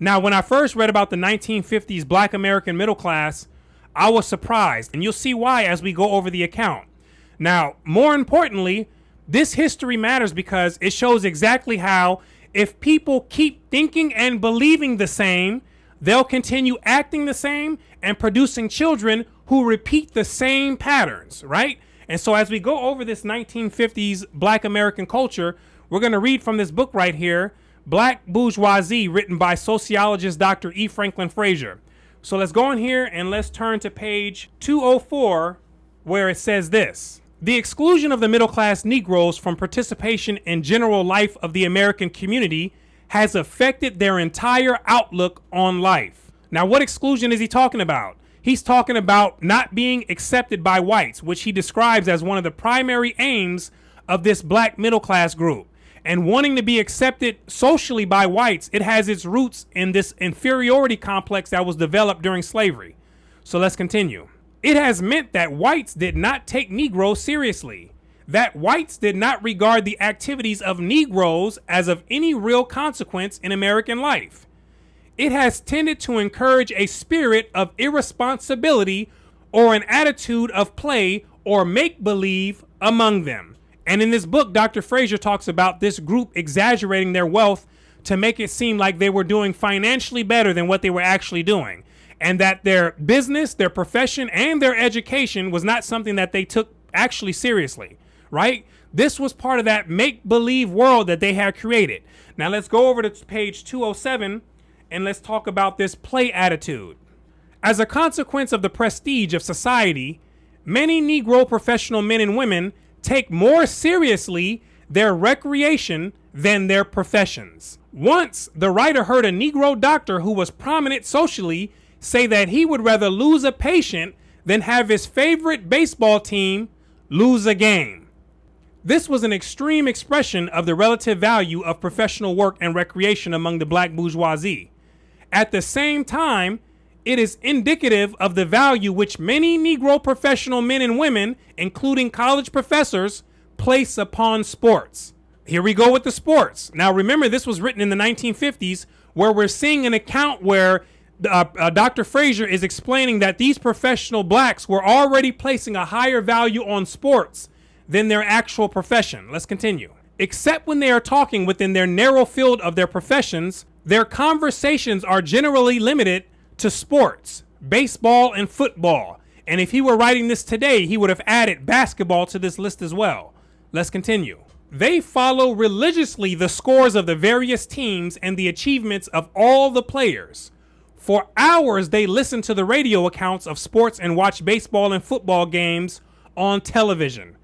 Now, when I first read about the 1950s Black American middle class, I was surprised, and you'll see why as we go over the account. Now, more importantly, this history matters because it shows exactly how if people keep thinking and believing the same, they'll continue acting the same and producing children who repeat the same patterns, right? And so as we go over this 1950s Black American culture, we're going to read from this book right here, Black Bourgeoisie, written by sociologist Dr. E. Franklin Frazier. So let's go in here and let's turn to page 204, where it says this. The exclusion of the middle-class Negroes from participation in general life of the American community has affected their entire outlook on life. Now, what exclusion is he talking about? He's talking about not being accepted by whites, which he describes as one of the primary aims of this black middle-class group. And wanting to be accepted socially by whites, it has its roots in this inferiority complex that was developed during slavery. So let's continue. It has meant that whites did not take Negroes seriously, that whites did not regard the activities of Negroes as of any real consequence in American life. It has tended to encourage a spirit of irresponsibility or an attitude of play or make-believe among them. And in this book, Dr. Frazier talks about this group exaggerating their wealth to make it seem like they were doing financially better than what they were actually doing. And that their business, their profession, and their education was not something that they took actually seriously, right? This was part of that make-believe world that they had created. Now let's go over to page 207 and let's talk about this play attitude. As a consequence of the prestige of society, many Negro professional men and women take more seriously their recreation than their professions. Once, the writer heard a Negro doctor who was prominent socially say that he would rather lose a patient than have his favorite baseball team lose a game. This was an extreme expression of the relative value of professional work and recreation among the black bourgeoisie. At the same time, it is indicative of the value which many Negro professional men and women, including college professors, place upon sports. Here we go with the sports. Now remember, this was written in the 1950s, where we're seeing an account where Dr. Frazier is explaining that these professional blacks were already placing a higher value on sports than their actual profession. Let's continue. Except when they are talking within their narrow field of their professions, their conversations are generally limited to sports, baseball, and football. And if he were writing this today, he would have added basketball to this list as well. Let's continue. They follow religiously the scores of the various teams and the achievements of all the players. For hours, they listen to the radio accounts of sports and watch baseball and football games on television.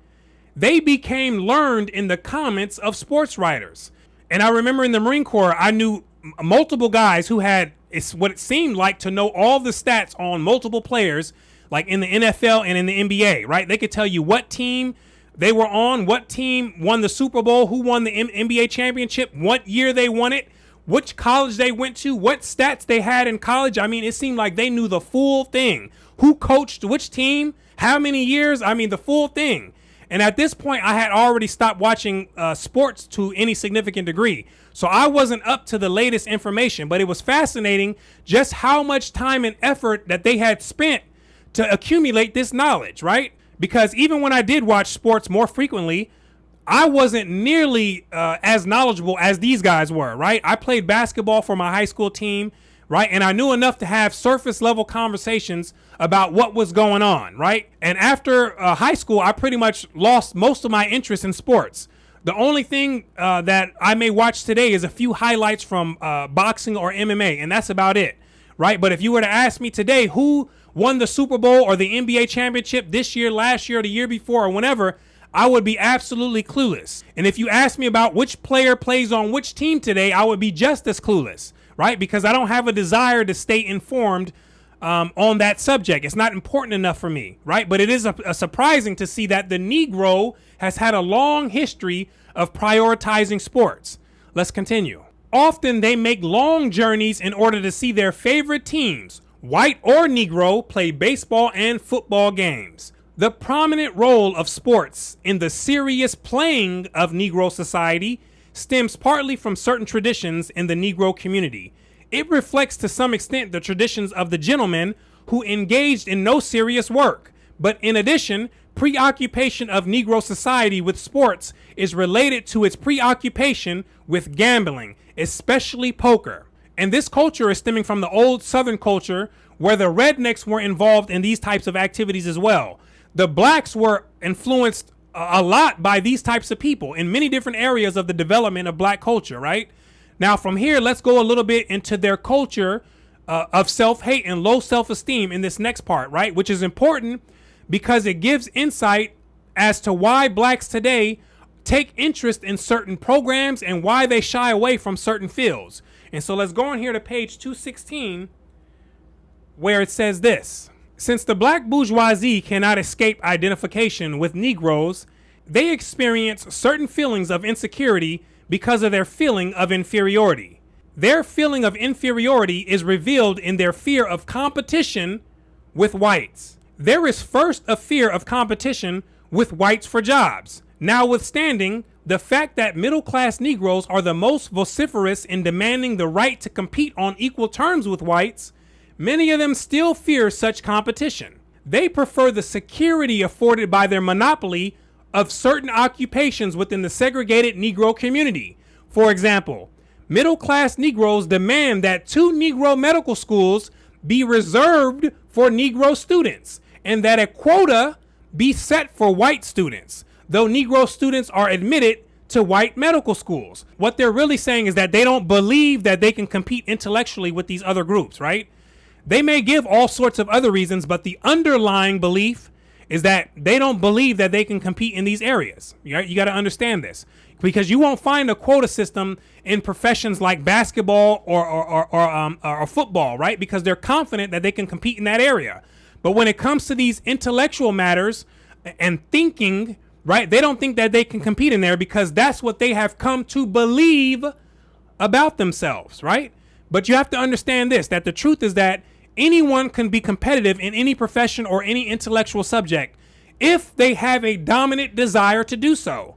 They became learned in the comments of sports writers. And I remember in the Marine Corps, I knew multiple guys who had what it seemed like to know all the stats on multiple players, like in the NFL and in the NBA, right? They could tell you what team they were on, what team won the Super Bowl, who won the NBA championship, what year they won it, which college they went to, what stats they had in college. I mean, it seemed like they knew the full thing. Who coached which team, how many years, I mean, the full thing. And at this point, I had already stopped watching sports to any significant degree. So I wasn't up to the latest information, but it was fascinating just how much time and effort that they had spent to accumulate this knowledge, right? Because even when I did watch sports more frequently, I wasn't nearly as knowledgeable as these guys were, right? I played basketball for my high school team, right? And I knew enough to have surface level conversations about what was going on, right? And after high school, I pretty much lost most of my interest in sports. The only thing that I may watch today is a few highlights from boxing or MMA, and that's about it, right? But if you were to ask me today who won the Super Bowl or the NBA championship this year, last year, or the year before, or whenever, I would be absolutely clueless. And if you ask me about which player plays on which team today, I would be just as clueless, right? Because I don't have a desire to stay informed on that subject. It's not important enough for me, right? But it is surprising to see that the Negro has had a long history of prioritizing sports. Let's continue. Often they make long journeys in order to see their favorite teams, white or Negro, play baseball and football games. The prominent role of sports in the serious playing of Negro society stems partly from certain traditions in the Negro community. It reflects to some extent the traditions of the gentleman who engaged in no serious work. But in addition, preoccupation of Negro society with sports is related to its preoccupation with gambling, especially poker. And this culture is stemming from the old Southern culture where the rednecks were involved in these types of activities as well. The blacks were influenced a lot by these types of people in many different areas of the development of black culture, right? Now, from here, let's go a little bit into their culture of self-hate and low self-esteem in this next part, right? Which is important because it gives insight as to why blacks today take interest in certain programs and why they shy away from certain fields. And so let's go on here to page 216, where it says this. Since the black bourgeoisie cannot escape identification with Negroes, they experience certain feelings of insecurity because of their feeling of inferiority. Their feeling of inferiority is revealed in their fear of competition with whites. There is first a fear of competition with whites for jobs. Notwithstanding the fact that middle-class Negroes are the most vociferous in demanding the right to compete on equal terms with whites, many of them still fear such competition. They prefer the security afforded by their monopoly of certain occupations within the segregated Negro community. For example, middle-class Negroes demand that 2 Negro medical schools be reserved for Negro students and that a quota be set for white students, though Negro students are admitted to white medical schools. What they're really saying is that they don't believe that they can compete intellectually with these other groups, right? They may give all sorts of other reasons, but the underlying belief is that they don't believe that they can compete in these areas. You got to understand this, because you won't find a quota system in professions like basketball or football, right? Because they're confident that they can compete in that area. But when it comes to these intellectual matters and thinking, right, they don't think that they can compete in there because that's what they have come to believe about themselves, right? But you have to understand this, that the truth is that anyone can be competitive in any profession or any intellectual subject if they have a dominant desire to do so.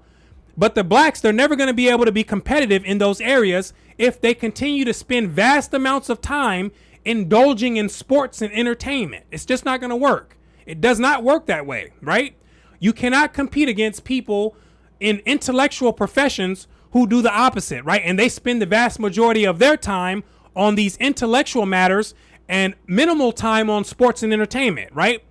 But the blacks, they're never going to be able to be competitive in those areas if they continue to spend vast amounts of time indulging in sports and entertainment. It's just not going to work. It does not work that way, right? You cannot compete against people in intellectual professions who do the opposite, right? And they spend the vast majority of their time on these intellectual matters and minimal time on sports and entertainment, right?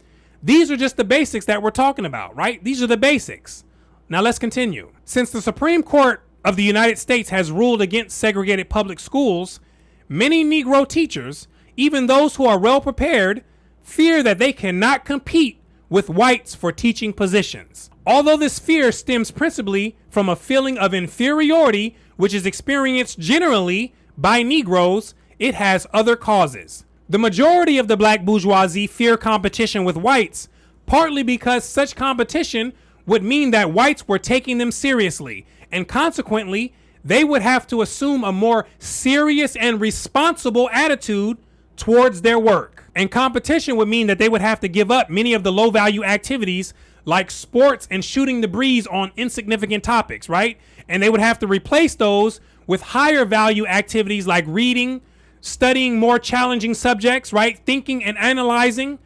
These are just the basics that we're talking about, right? These are the basics. Now let's continue. Since the Supreme Court of the United States has ruled against segregated public schools, many Negro teachers, even those who are well prepared, fear that they cannot compete with whites for teaching positions. Although this fear stems principally from a feeling of inferiority, which is experienced generally by Negroes, it has other causes. The majority of the black bourgeoisie fear competition with whites, partly because such competition would mean that whites were taking them seriously, and consequently, they would have to assume a more serious and responsible attitude towards their work. And competition would mean that they would have to give up many of the low-value activities like sports and shooting the breeze on insignificant topics, right? And they would have to replace those with higher value activities like reading, studying more challenging subjects, right? Thinking and analyzing,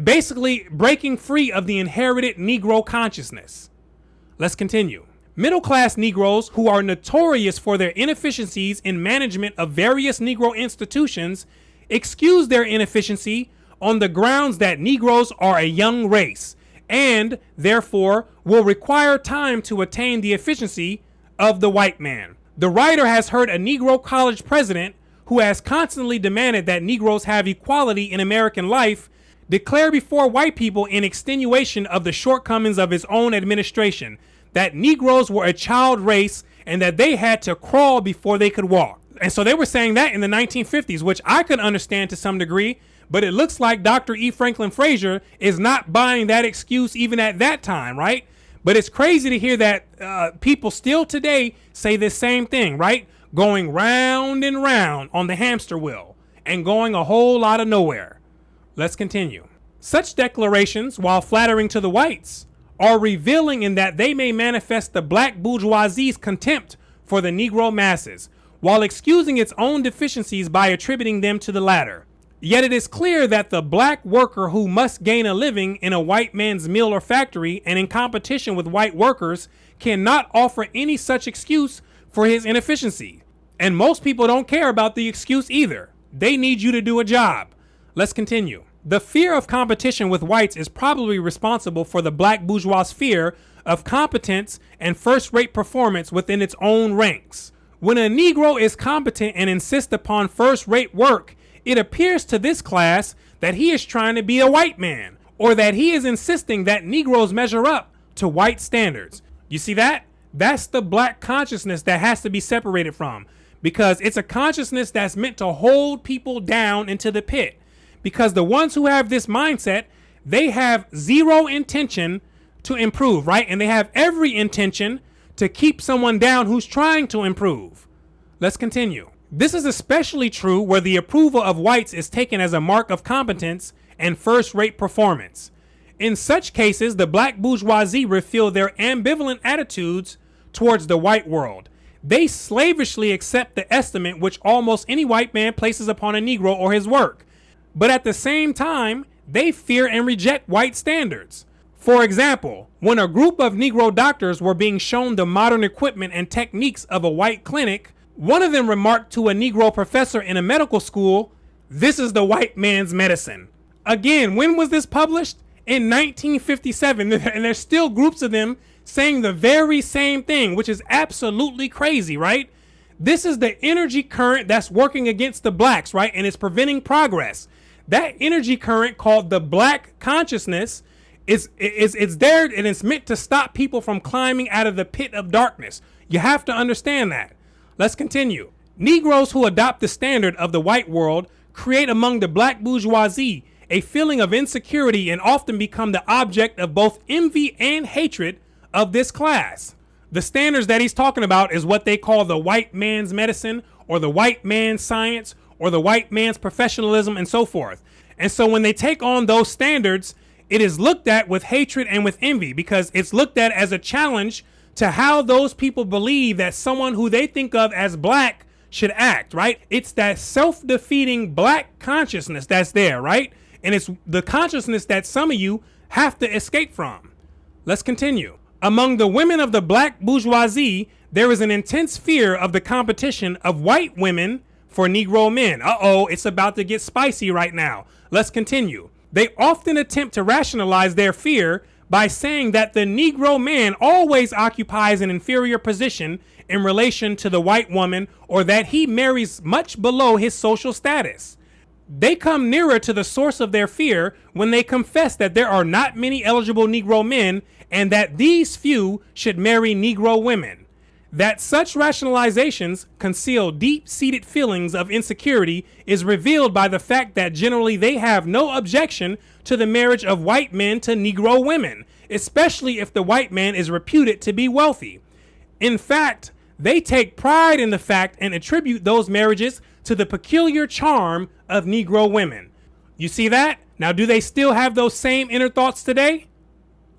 basically breaking free of the inherited Negro consciousness. Let's continue. Middle-class Negroes, who are notorious for their inefficiencies in management of various Negro institutions, excuse their inefficiency on the grounds that Negroes are a young race and, therefore, will require time to attain the efficiency of the white man. The writer has heard a Negro college president who has constantly demanded that Negroes have equality in American life declare before white people in extenuation of the shortcomings of his own administration that Negroes were a child race and that they had to crawl before they could walk. And so they were saying that in the 1950s, which I could understand to some degree, but it looks like Dr. E. Franklin Frazier is not buying that excuse even at that time, right? But it's crazy to hear that people still today say this same thing, right? Going round and round on the hamster wheel and going a whole lot of nowhere. Let's continue. Such declarations, while flattering to the whites, are revealing in that they may manifest the black bourgeoisie's contempt for the Negro masses, while excusing its own deficiencies by attributing them to the latter. Yet it is clear that the black worker who must gain a living in a white man's mill or factory and in competition with white workers cannot offer any such excuse for his inefficiency. And most people don't care about the excuse either. They need you to do a job. Let's continue. The fear of competition with whites is probably responsible for the black bourgeois fear of competence and first-rate performance within its own ranks. When a Negro is competent and insists upon first-rate work, it appears to this class that he is trying to be a white man, or that he is insisting that Negroes measure up to white standards. You see that? That's the black consciousness that has to be separated from, because it's a consciousness that's meant to hold people down into the pit. Because the ones who have this mindset, they have zero intention to improve, right? And they have every intention to keep someone down who's trying to improve. Let's continue. This is especially true where the approval of whites is taken as a mark of competence and first-rate performance. In such cases, the black bourgeoisie reveal their ambivalent attitudes towards the white world. They slavishly accept the estimate which almost any white man places upon a Negro or his work. But at the same time, they fear and reject white standards. For example, when a group of Negro doctors were being shown the modern equipment and techniques of a white clinic, one of them remarked to a Negro professor in a medical school, "This is the white man's medicine." Again, when was this published? In 1957, and there's still groups of them saying the very same thing, which is absolutely crazy, right? This is the energy current that's working against the blacks, right? And it's preventing progress. That energy current, called the black consciousness, it's there, and it's meant to stop people from climbing out of the pit of darkness. You have to understand that. Let's continue. Negroes who adopt the standard of the white world create among the black bourgeoisie a feeling of insecurity and often become the object of both envy and hatred of this class. The standards that he's talking about is what they call the white man's medicine, or the white man's science, or the white man's professionalism, and so forth. And so when they take on those standards, it is looked at with hatred and with envy, because it's looked at as a challenge to how those people believe that someone who they think of as black should act, right? It's that self-defeating black consciousness that's there, right? And it's the consciousness that some of you have to escape from. Let's continue. Among the women of the black bourgeoisie, there is an intense fear of the competition of white women for Negro men. It's about to get spicy right now. Let's continue. They often attempt to rationalize their fear by saying that the Negro man always occupies an inferior position in relation to the white woman, or that he marries much below his social status. They come nearer to the source of their fear when they confess that there are not many eligible Negro men and that these few should marry Negro women. That such rationalizations conceal deep-seated feelings of insecurity is revealed by the fact that generally they have no objection to the marriage of white men to Negro women, especially if the white man is reputed to be wealthy. In fact, they take pride in the fact and attribute those marriages to the peculiar charm of Negro women. You see that? Now, do they still have those same inner thoughts today?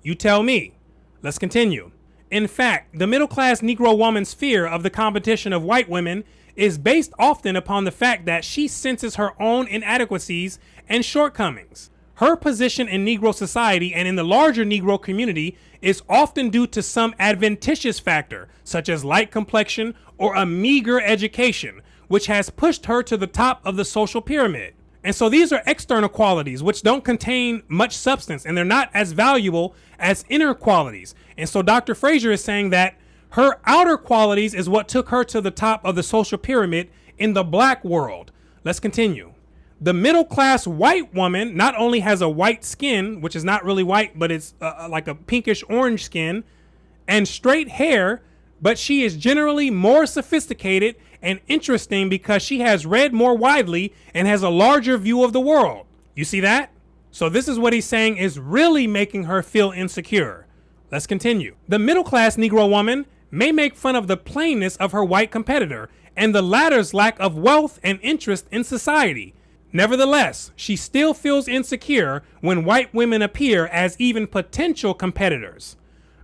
You tell me. Let's continue. In fact, the middle-class Negro woman's fear of the competition of white women is based often upon the fact that she senses her own inadequacies and shortcomings. Her position in Negro society and in the larger Negro community is often due to some adventitious factor, such as light complexion or a meager education, which has pushed her to the top of the social pyramid. And so these are external qualities which don't contain much substance, and they're not as valuable as inner qualities. And so Dr. Frazier is saying that her outer qualities is what took her to the top of the social pyramid in the black world. Let's continue. The middle class white woman not only has a white skin, which is not really white, but it's like a pinkish orange skin, and straight hair, but she is generally more sophisticated and interesting because she has read more widely and has a larger view of the world. You see that? So this is what he's saying is really making her feel insecure. Let's continue. The middle class Negro woman may make fun of the plainness of her white competitor and the latter's lack of wealth and interest in society. Nevertheless, she still feels insecure when white women appear as even potential competitors.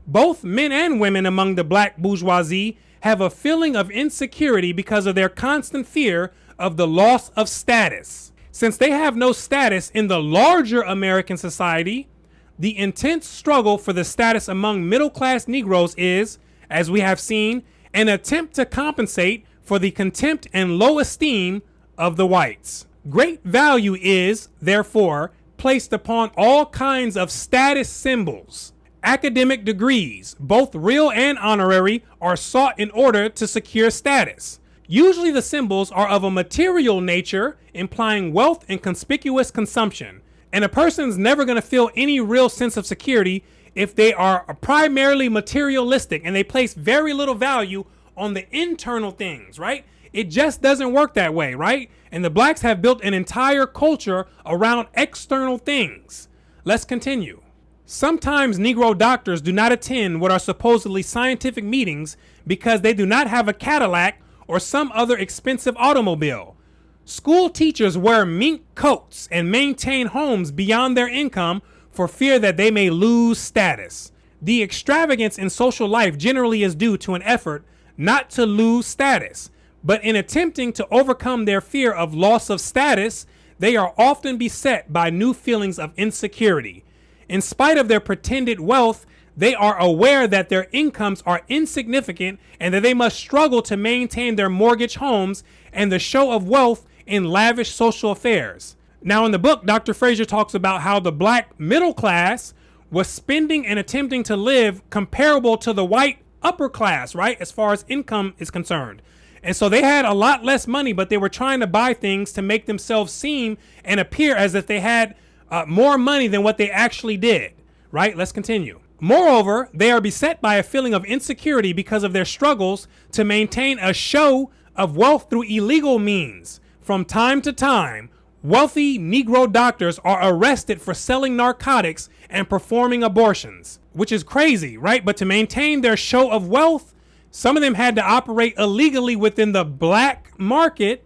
Both men and women among the black bourgeoisie have a feeling of insecurity because of their constant fear of the loss of status. Since they have no status in the larger American society, the intense struggle for the status among middle-class Negroes is, as we have seen, an attempt to compensate for the contempt and low esteem of the whites. Great value is, therefore, placed upon all kinds of status symbols. Academic degrees, both real and honorary, are sought in order to secure status. Usually the symbols are of a material nature, implying wealth and conspicuous consumption. And a person's never going to feel any real sense of security if they are primarily materialistic and they place very little value on the internal things, right? It just doesn't work that way, right? And the blacks have built an entire culture around external things. Let's continue. Sometimes Negro doctors do not attend what are supposedly scientific meetings because they do not have a Cadillac or some other expensive automobile. School teachers wear mink coats and maintain homes beyond their income for fear that they may lose status. The extravagance in social life generally is due to an effort not to lose status, but in attempting to overcome their fear of loss of status, they are often beset by new feelings of insecurity. In spite of their pretended wealth, they are aware that their incomes are insignificant and that they must struggle to maintain their mortgage homes and the show of wealth in lavish social affairs. Now, in the book, Dr. Fraser talks about how the black middle class was spending and attempting to live comparable to the white upper class, right, as far as income is concerned. And so they had a lot less money, but they were trying to buy things to make themselves seem and appear as if they had more money than what they actually did, right? Let's continue. Moreover, they are beset by a feeling of insecurity because of their struggles to maintain a show of wealth through illegal means. From time to time, wealthy Negro doctors are arrested for selling narcotics and performing abortions, which is crazy, right? But to maintain their show of wealth, some of them had to operate illegally within the black market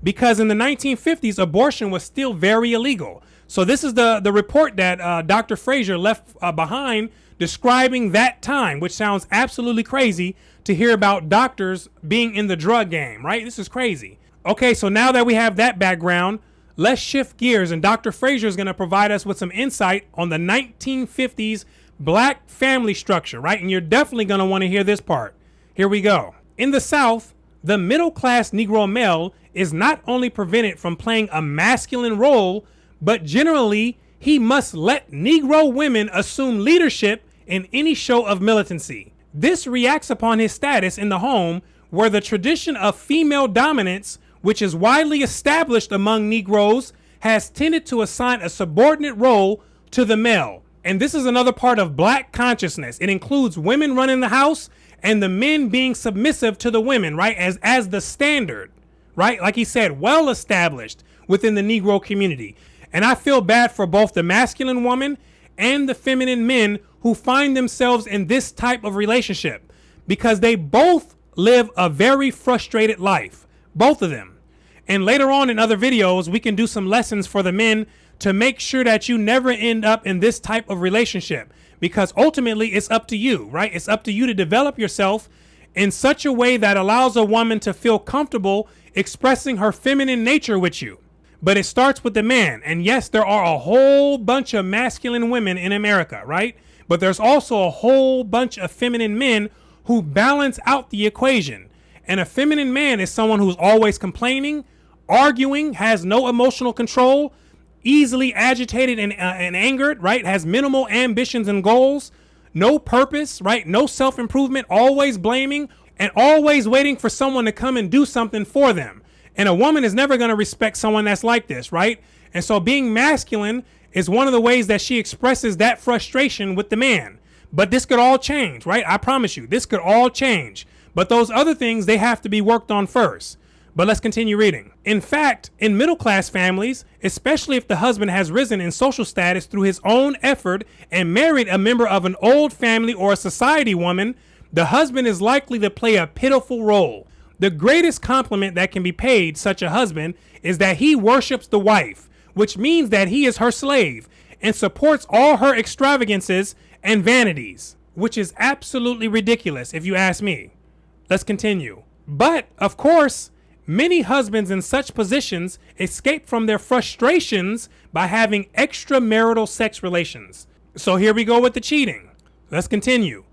because in the 1950s, abortion was still very illegal. So this is the report that Dr. Fraser left behind describing that time, which sounds absolutely crazy to hear about doctors being in the drug game, right? This is crazy. Okay, so now that we have that background, let's shift gears, and Dr. Fraser is going to provide us with some insight on the 1950s black family structure, right? And you're definitely going to want to hear this part. Here we go. In the South, the middle-class Negro male is not only prevented from playing a masculine role, but generally, he must let Negro women assume leadership in any show of militancy. This reacts upon his status in the home, where the tradition of female dominance, which is widely established among Negroes, has tended to assign a subordinate role to the male. And this is another part of black consciousness. It includes women running the house and the men being submissive to the women, right? As the standard, right? Like he said, well established within the Negro community. And I feel bad for both the masculine woman and the feminine men who find themselves in this type of relationship because they both live a very frustrated life, both of them. And later on in other videos, we can do some lessons for the men to make sure that you never end up in this type of relationship, because ultimately it's up to you, right? It's up to you to develop yourself in such a way that allows a woman to feel comfortable expressing her feminine nature with you. But it starts with the man. And yes, there are a whole bunch of masculine women in America, right? But there's also a whole bunch of feminine men who balance out the equation. And a feminine man is someone who's always complaining, arguing, has no emotional control, easily agitated and angered, right? Has minimal ambitions and goals, no purpose, right? No self-improvement, always blaming, and always waiting for someone to come and do something for them. And a woman is never going to respect someone that's like this, right? And so being masculine is one of the ways that she expresses that frustration with the man. But this could all change, right? I promise you, this could all change. But those other things, they have to be worked on first. But let's continue reading. In fact, in middle-class families, especially if the husband has risen in social status through his own effort and married a member of an old family or a society woman, the husband is likely to play a pitiful role. The greatest compliment that can be paid such a husband is that he worships the wife, which means that he is her slave and supports all her extravagances and vanities, which is absolutely ridiculous if you ask me. Let's continue. But, of course, many husbands in such positions escape from their frustrations by having extramarital sex relations. So here we go with the cheating. Let's continue.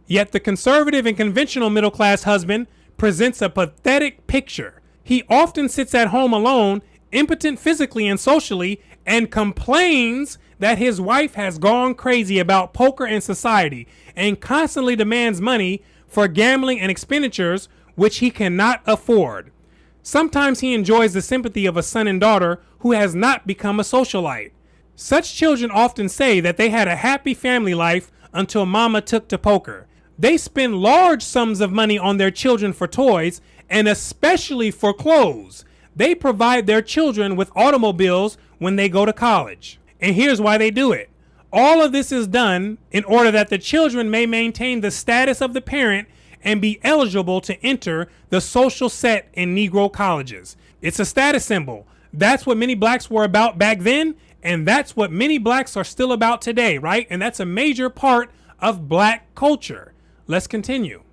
Yet the conservative and conventional middle class husband presents a pathetic picture. He often sits at home alone, impotent physically and socially, and complains that his wife has gone crazy about poker and society and constantly demands money for gambling and expenditures which he cannot afford. Sometimes he enjoys the sympathy of a son and daughter who has not become a socialite. Such children often say that they had a happy family life until mama took to poker. They spend large sums of money on their children for toys and especially for clothes. They provide their children with automobiles when they go to college. And here's why they do it. All of this is done in order that the children may maintain the status of the parent and be eligible to enter the social set in Negro colleges. It's a status symbol. That's what many blacks were about back then, and that's what many blacks are still about today, right? And that's a major part of black culture. Let's continue.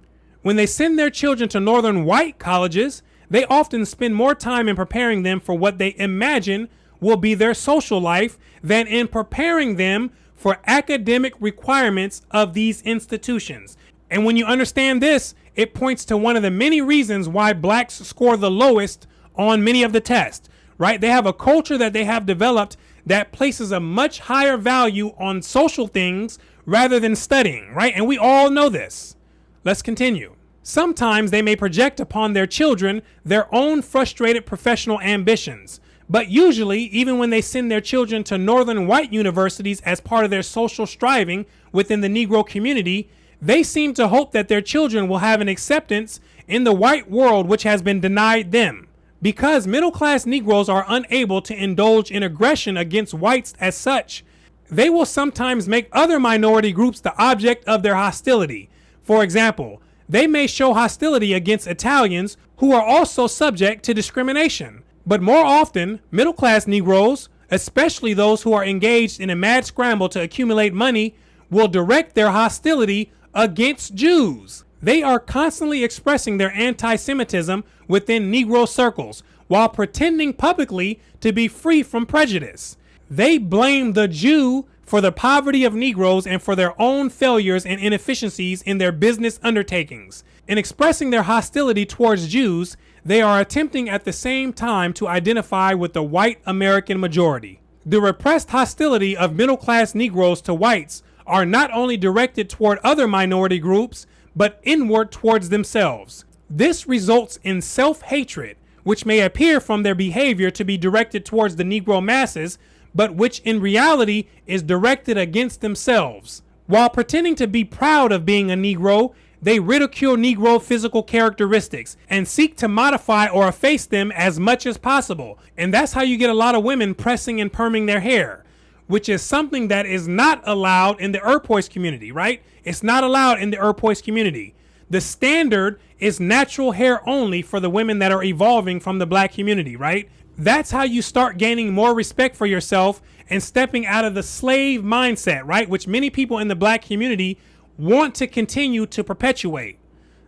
When they send their children to northern white colleges, they often spend more time in preparing them for what they imagine will be their social life than in preparing them for academic requirements of these institutions. And when you understand this, it points to one of the many reasons why blacks score the lowest on many of the tests, right? They have a culture that they have developed that places a much higher value on social things rather than studying, right? And we all know this. Let's continue. Sometimes they may project upon their children their own frustrated professional ambitions. But usually, even when they send their children to northern white universities as part of their social striving within the Negro community, they seem to hope that their children will have an acceptance in the white world which has been denied them. Because middle-class Negroes are unable to indulge in aggression against whites as such, they will sometimes make other minority groups the object of their hostility. For example, they may show hostility against Italians who are also subject to discrimination. But more often, middle-class Negroes, especially those who are engaged in a mad scramble to accumulate money, will direct their hostility against Jews. They are constantly expressing their anti-Semitism within Negro circles while pretending publicly to be free from prejudice. They blame the Jew for the poverty of Negroes and for their own failures and inefficiencies in their business undertakings. In expressing their hostility towards Jews, they are attempting at the same time to identify with the white American majority. The repressed hostility of middle-class Negroes to whites are not only directed toward other minority groups, but inward towards themselves. This results in self-hatred, which may appear from their behavior to be directed towards the Negro masses, but which in reality is directed against themselves. While pretending to be proud of being a Negro, they ridicule Negro physical characteristics and seek to modify or efface them as much as possible. And that's how you get a lot of women pressing and perming their hair, which is something that is not allowed in the Earpoist community, right? It's not allowed in the Earpoist community. The standard is natural hair only for the women that are evolving from the black community, right? That's how you start gaining more respect for yourself and stepping out of the slave mindset, right? Which many people in the black community want to continue to perpetuate.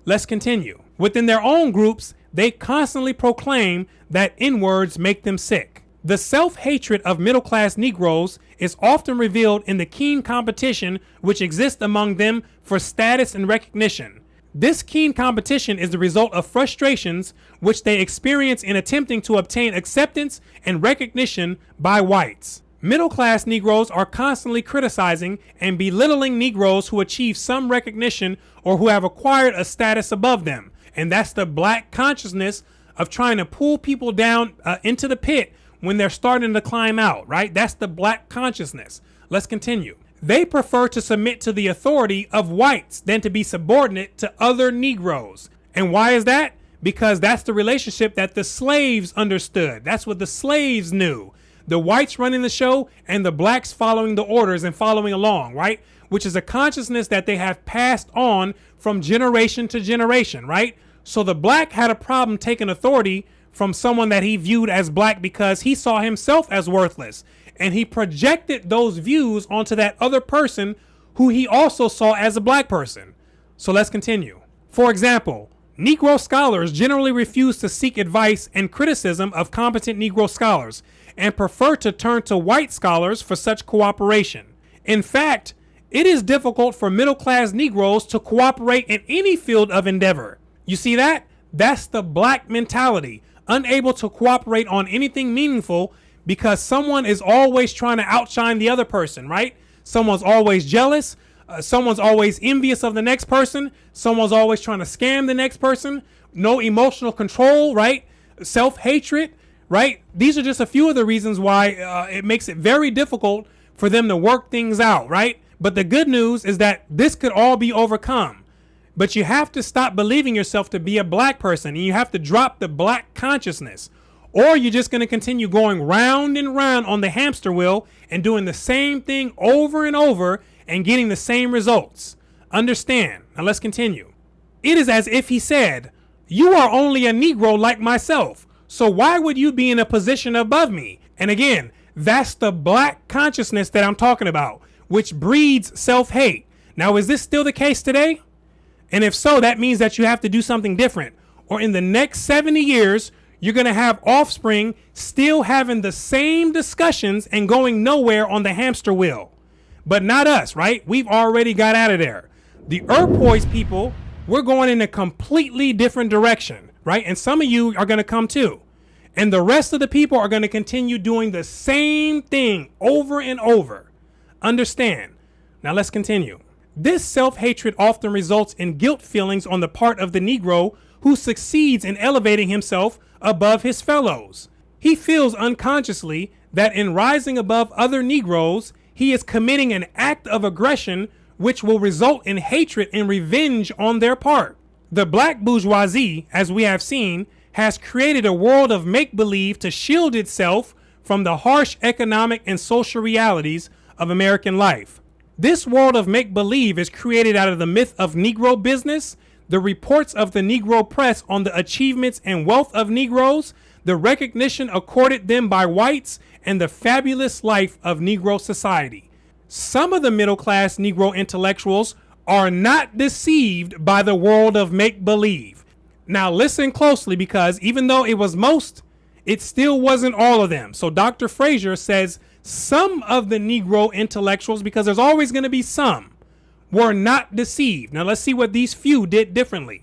Let's continue. Within their own groups, they constantly proclaim that N-words make them sick. The self-hatred of middle-class Negroes is often revealed in the keen competition which exists among them for status and recognition. This keen competition is the result of frustrations which they experience in attempting to obtain acceptance and recognition by whites. Middle-class Negroes are constantly criticizing and belittling Negroes who achieve some recognition or who have acquired a status above them. And that's the black consciousness of trying to pull people down into the pit when they're starting to climb out, right? That's the black consciousness. Let's continue. They prefer to submit to the authority of whites than to be subordinate to other Negroes. And why is that? Because that's the relationship that the slaves understood. That's what the slaves knew. The whites running the show and the blacks following the orders and following along, right? Which is a consciousness that they have passed on from generation to generation, right? So the black had a problem taking authority from someone that he viewed as black because he saw himself as worthless. And he projected those views onto that other person who he also saw as a black person. So let's continue. For example, Negro scholars generally refuse to seek advice and criticism of competent Negro scholars and prefer to turn to white scholars for such cooperation. In fact, it is difficult for middle-class Negroes to cooperate in any field of endeavor. You see that? That's the black mentality, unable to cooperate on anything meaningful because someone is always trying to outshine the other person, right? Someone's always jealous. Someone's always envious of the next person. Someone's always trying to scam the next person. No emotional control, right? Self-hatred, right? These are just a few of the reasons why it makes it very difficult for them to work things out, right? But the good news is that this could all be overcome. But you have to stop believing yourself to be a black person, and you have to drop the black consciousness, or you're just going to continue going round and round on the hamster wheel and doing the same thing over and over and getting the same results. Understand? Now let's continue. It is as if he said, "You are only a Negro like myself, so why would you be in a position above me?" And again, that's the black consciousness that I'm talking about, which breeds self-hate. Now, is this still the case today? And if so, that means that you have to do something different. Or in the next 70 years, you're going to have offspring still having the same discussions and going nowhere on the hamster wheel. But not us, right? We've already got out of there. The Earpoise people, we're going in a completely different direction, right? And some of you are going to come too. And the rest of the people are going to continue doing the same thing over and over. Understand? Now let's continue. This self-hatred often results in guilt feelings on the part of the Negro who succeeds in elevating himself above his fellows. He feels unconsciously that in rising above other Negroes, he is committing an act of aggression which will result in hatred and revenge on their part. The black bourgeoisie, as we have seen, has created a world of make-believe to shield itself from the harsh economic and social realities of American life. This world of make-believe is created out of the myth of Negro business, the reports of the Negro press on the achievements and wealth of Negroes, the recognition accorded them by whites, and the fabulous life of Negro society. Some of the middle-class Negro intellectuals are not deceived by the world of make-believe. Now listen closely, because even though it was most, it still wasn't all of them. So Dr. Frazier says some of the Negro intellectuals, because there's always going to be some, were not deceived. Now let's see what these few did differently.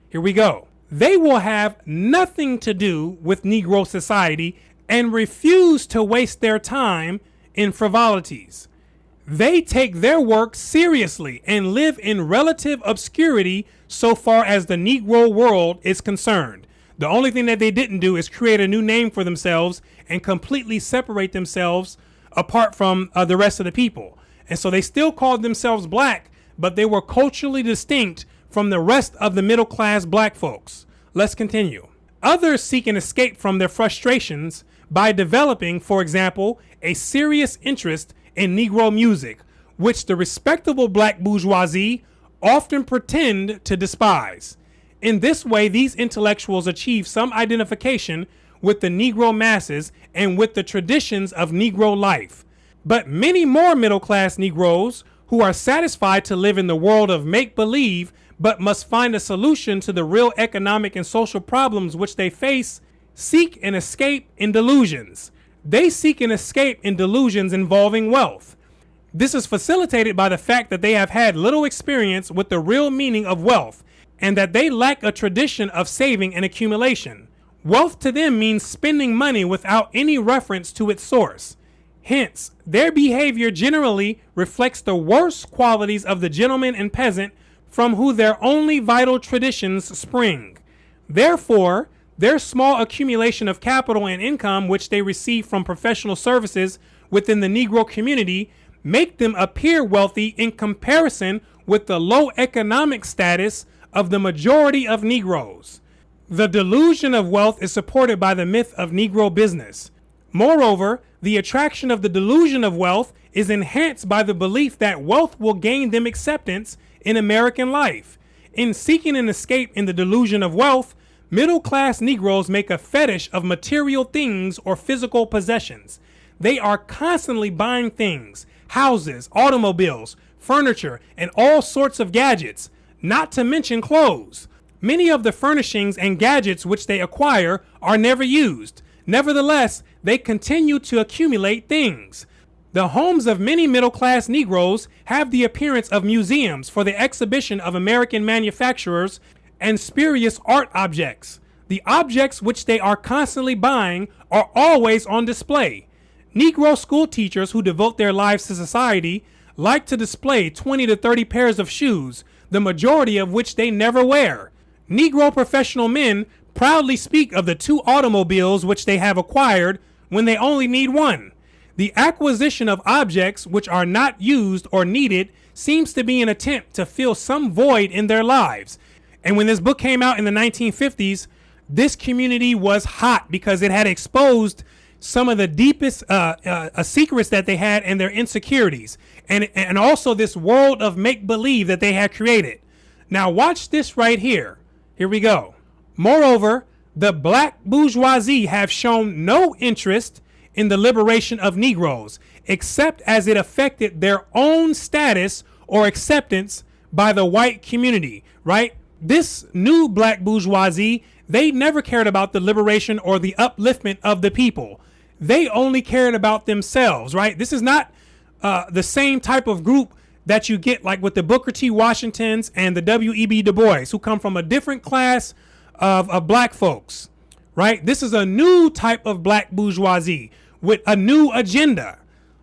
Here we go. They will have nothing to do with Negro society and refuse to waste their time in frivolities. They take their work seriously and live in relative obscurity so far as the Negro world is concerned. The only thing that they didn't do is create a new name for themselves and completely separate themselves apart from the rest of the people. And so they still called themselves black, but they were culturally distinct from the rest of the middle class black folks. Let's continue. Others seek an escape from their frustrations by developing, for example, a serious interest in Negro music, which the respectable black bourgeoisie often pretend to despise. In this way, these intellectuals achieve some identification with the Negro masses and with the traditions of Negro life. But many more middle-class Negroes who are satisfied to live in the world of make-believe but must find a solution to the real economic and social problems which they face seek an escape in delusions. They seek an escape in delusions involving wealth. This is facilitated by the fact that they have had little experience with the real meaning of wealth and that they lack a tradition of saving and accumulation. Wealth to them means spending money without any reference to its source. Hence, their behavior generally reflects the worst qualities of the gentleman and peasant from who their only vital traditions spring. Therefore, their small accumulation of capital and income which they receive from professional services within the Negro community make them appear wealthy in comparison with the low economic status of the majority of Negroes. The delusion of wealth is supported by the myth of Negro business. Moreover, the attraction of the delusion of wealth is enhanced by the belief that wealth will gain them acceptance in American life. In seeking an escape in the delusion of wealth, middle-class Negroes make a fetish of material things or physical possessions. They are constantly buying things, houses, automobiles, furniture, and all sorts of gadgets, not to mention clothes. Many of the furnishings and gadgets which they acquire are never used. Nevertheless, they continue to accumulate things. The homes of many middle-class Negroes have the appearance of museums for the exhibition of American manufacturers and spurious art objects. The objects which they are constantly buying are always on display. Negro school teachers who devote their lives to society like to display 20 to 30 pairs of shoes, the majority of which they never wear. Negro professional men proudly speak of the 2 automobiles which they have acquired when they only need one. The acquisition of objects which are not used or needed seems to be an attempt to fill some void in their lives. And when this book came out in the 1950s, this community was hot because it had exposed some of the deepest secrets that they had and their insecurities. And also this world of make-believe that they had created. Now watch this right here. Here we go. Moreover, the black bourgeoisie have shown no interest in the liberation of Negroes, except as it affected their own status or acceptance by the white community, right? This new black bourgeoisie, they never cared about the liberation or the upliftment of the people. They only cared about themselves, right? This is not the same type of group that you get like with the Booker T. Washingtons and the W.E.B. Du Bois, who come from a different class of black folks, right? This is a new type of black bourgeoisie with a new agenda.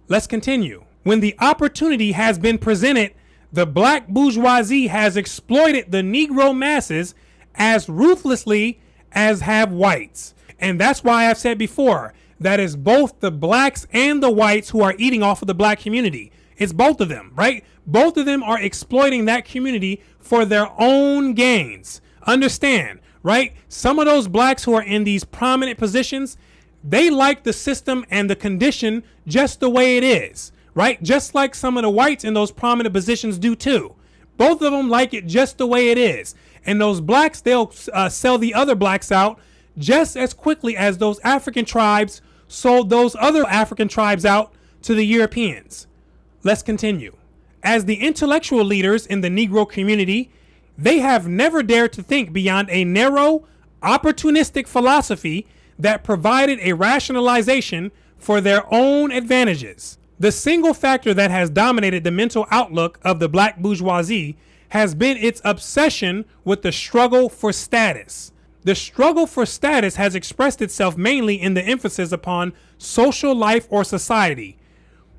Let's continue. When the opportunity has been presented, the black bourgeoisie has exploited the Negro masses as ruthlessly as have whites. And that's why I've said before, that is both the blacks and the whites who are eating off of the black community. It's both of them, right? Both of them are exploiting that community for their own gains. Understand, right? Some of those blacks who are in these prominent positions, they like the system and the condition just the way it is, right? Just like some of the whites in those prominent positions do too. Both of them like it just the way it is. And those blacks, they'll sell the other blacks out just as quickly as those African tribes sold those other African tribes out to the Europeans. Let's continue. As the intellectual leaders in the Negro community, they have never dared to think beyond a narrow, opportunistic philosophy that provided a rationalization for their own advantages. The single factor that has dominated the mental outlook of the black bourgeoisie has been its obsession with the struggle for status. The struggle for status has expressed itself mainly in the emphasis upon social life or society.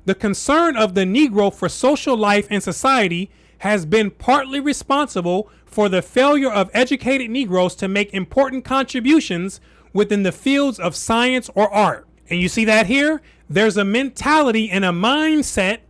The concern of the Negro for social life and society has been partly responsible for the failure of educated Negroes to make important contributions within the fields of science or art. And you see that here? There's a mentality and a mindset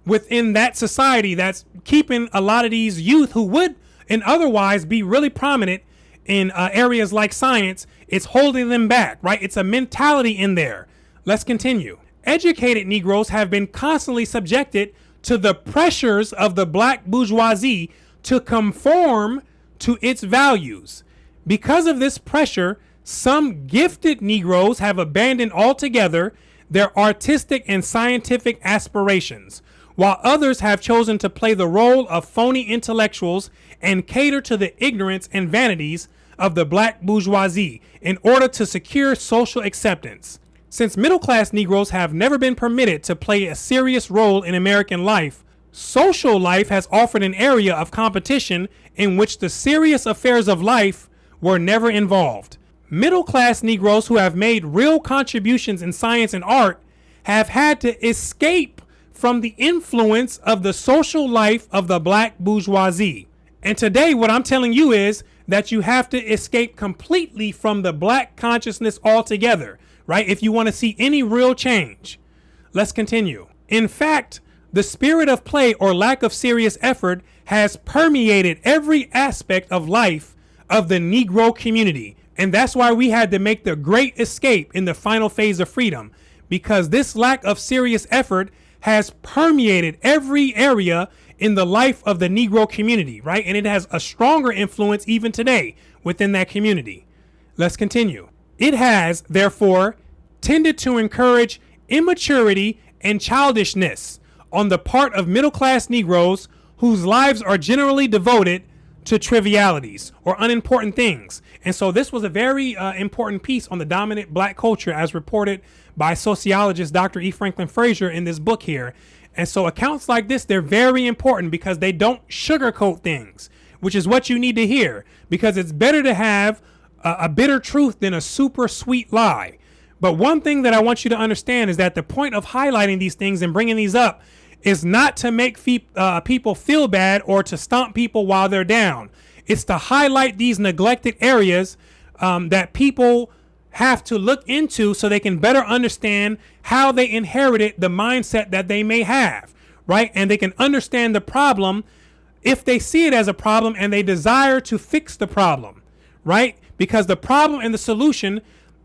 within that society that's keeping a lot of these youth who would and otherwise be really prominent in areas like science. It's holding them back, right? It's a mentality in there. Let's continue. Educated Negroes have been constantly subjected to the pressures of the black bourgeoisie to conform to its values. Because of this pressure, some gifted Negroes have abandoned altogether their artistic and scientific aspirations, while others have chosen to play the role of phony intellectuals and cater to the ignorance and vanities of the black bourgeoisie in order to secure social acceptance. Since middle-class Negroes have never been permitted to play a serious role in American life, social life has offered an area of competition in which the serious affairs of life were never involved. Middle-class Negroes who have made real contributions in science and art have had to escape from the influence of the social life of the black bourgeoisie. And today, what I'm telling you is that you have to escape completely from the black consciousness altogether, right? If you want to see any real change. Let's continue. In fact, the spirit of play or lack of serious effort has permeated every aspect of life of the Negro community. And that's why we had to make the great escape in the final phase of freedom, because this lack of serious effort has permeated every area in the life of the Negro community, right? And it has a stronger influence even today within that community. Let's continue. It has, therefore, tended to encourage immaturity and childishness on the part of middle-class Negroes whose lives are generally devoted to trivialities or unimportant things. And so this was a very important piece on the dominant black culture as reported by sociologist Dr. E. Franklin Frazier in this book here. And so accounts like this, they're very important because they don't sugarcoat things, which is what you need to hear, because it's better to have a bitter truth than a super sweet lie. But one thing that I want you to understand is that the point of highlighting these things and bringing these up is not to make people feel bad or to stomp people while they're down. It's to highlight these neglected areas that people have to look into so they can better understand how they inherited the mindset that they may have, right? And they can understand the problem if they see it as a problem and they desire to fix the problem, right? Because the problem and the solution,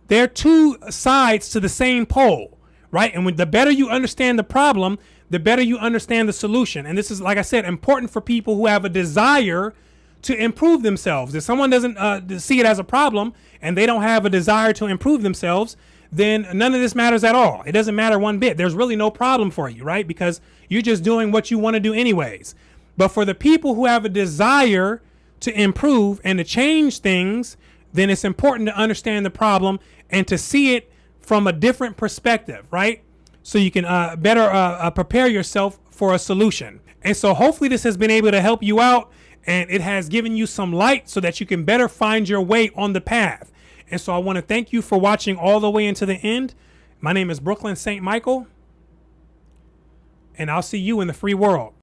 they're two sides to the same pole, right? And when the better you understand the problem, the better you understand the solution. And this is, like I said, important for people who have a desire to improve themselves. If someone doesn't see it as a problem and they don't have a desire to improve themselves, then none of this matters at all. It doesn't matter one bit. There's really no problem for you, right? Because you're just doing what you want to do anyways. But for the people who have a desire to improve and to change things, then it's important to understand the problem and to see it from a different perspective, right? So you can better prepare yourself for a solution. And so hopefully this has been able to help you out, and it has given you some light so that you can better find your way on the path. And so I want to thank you for watching all the way into the end. My name is Brooklyn St. Michael, and I'll see you in the free world.